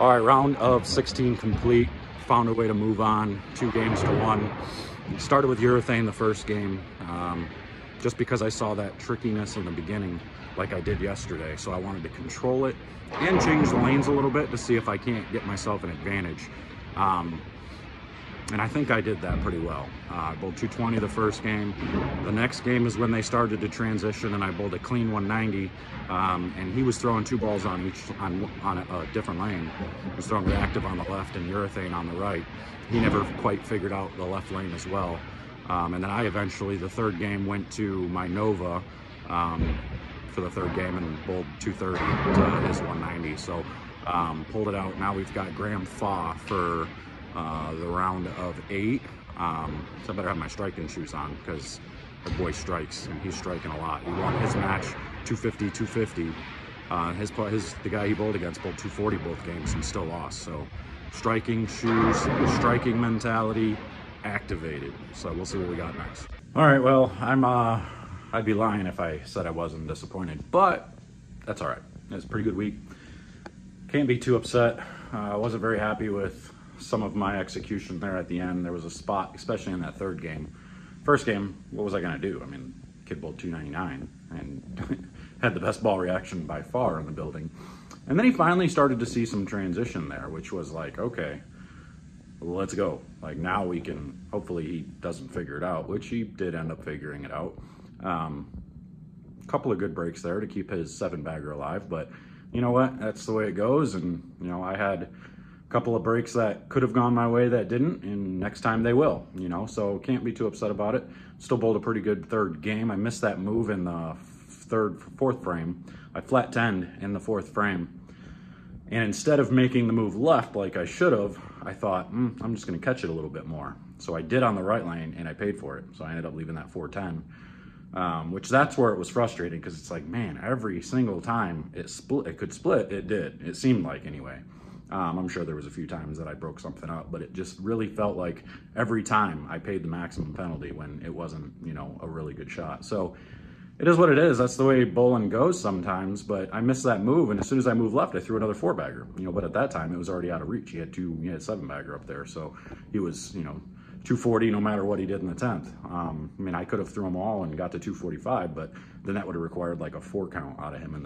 All right, round of 16 complete. Found a way to move on, 2 games to 1. Started with urethane the first game, just because I saw that trickiness in the beginning like I did yesterday. So I wanted to control it and change the lanes a little bit to see if I can't get myself an advantage. And I think I did that pretty well. I bowled 220 the first game. The next game is when they started to transition, and I bowled a clean 190. And he was throwing 2 balls on a different lane. He was throwing reactive on the left and urethane on the right. He never quite figured out the left lane as well. And then I eventually, the third game, went to my Nova for the third game and bowled 230 to his 190. So pulled it out. Now we've got Graham Faw for the round of 8. So I better have my striking shoes on because the boy strikes and he's striking a lot. He won his match 250, 250. The guy he bowled against bowled 240 both games and still lost. So striking shoes, striking mentality activated. So we'll see what we got next. All right, well, I'd be lying if I said I wasn't disappointed, but that's all right. It's a pretty good week. Can't be too upset. I wasn't very happy with some of my execution there at the end. There was a spot, especially in that third game. First game, what was I gonna do? I mean, kid bowled 299 and had the best ball reaction by far in the building. And then he finally started to see some transition there, which was like, okay, let's go. Like now we can, hopefully he doesn't figure it out, which he did end up figuring it out. Couple of good breaks there to keep his 7-bagger alive, but you know what? That's the way it goes. And you know, I had a couple of breaks that could have gone my way that didn't, and next time they will, you know, so can't be too upset about it. Still bowled a pretty good third game. I missed that move in the fourth frame. I flat 10'd in the 4th frame. And instead of making the move left like I should have, I thought, I'm just gonna catch it a little bit more. So I did on the right lane and I paid for it. So I ended up leaving that 410, which that's where it was frustrating because it's like, man, every single time it could split, it did. It seemed like anyway. I'm sure there was a few times that I broke something up, but it just really felt like every time I paid the maximum penalty when it wasn't, you know, a really good shot. So it is what it is. That's the way bowling goes sometimes, but I missed that move, and as soon as I moved left, I threw another 4-bagger, you know, but at that time it was already out of reach. He had 7-bagger up there, so he was, you know, 240 no matter what he did in the 10th. I mean, I could have threw them all and got to 245, but then that would have required like a 4 count out of him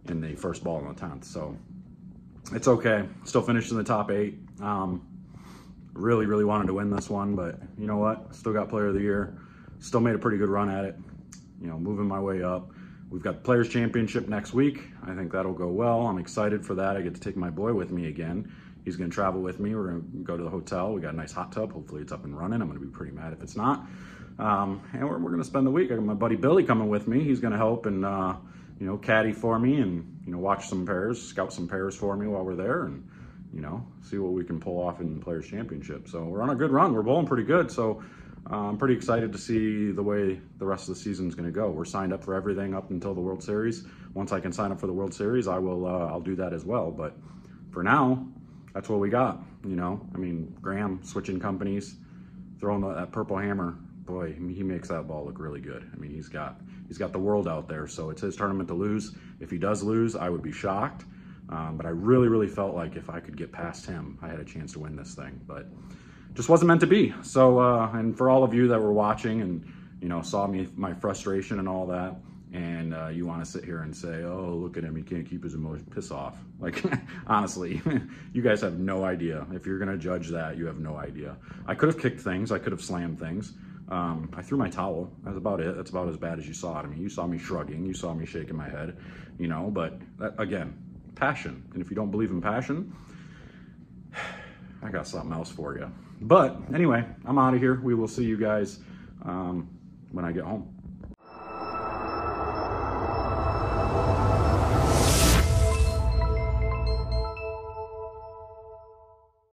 in the first ball in the 10th. So it's okay. Still finished in the top 8. Really wanted to win this one, but you know what? Still got player of the year. Still made a pretty good run at it. You know, moving my way up. We've got the Players Championship next week. I think that'll go well. I'm excited for that. I get to take my boy with me again. He's gonna travel with me. We're gonna go to the hotel. We got a nice hot tub. Hopefully it's up and running. I'm gonna be pretty mad if it's not. And we're gonna spend the week. I got my buddy Billy coming with me. He's gonna help and you know, caddy for me and, you know, watch some pairs, scout some pairs for me while we're there and, you know, see what we can pull off in the Players Championship. So we're on a good run. We're bowling pretty good. So I'm pretty excited to see the way the rest of the season is going to go. We're signed up for everything up until the World Series. Once I can sign up for the World Series, I'll do that as well. But for now, that's what we got. You know, I mean, Graham switching companies, throwing that purple hammer. Boy, he makes that ball look really good. I mean, he's got the world out there, so it's his tournament to lose. If he does lose, I would be shocked. But I really felt like if I could get past him, I had a chance to win this thing. But just wasn't meant to be. So, and for all of you that were watching and, you know, saw my frustration and all that, and you want to sit here and say, oh, look at him, he can't keep his emotion, piss off. Like, honestly, you guys have no idea. If you're going to judge that, you have no idea. I could have kicked things. I could have slammed things. I threw my towel. That's about it. That's about as bad as you saw it. I mean, you saw me shrugging. You saw me shaking my head, you know, but that, again, passion. And if you don't believe in passion, I got something else for you. But anyway, I'm out of here. We will see you guys when I get home.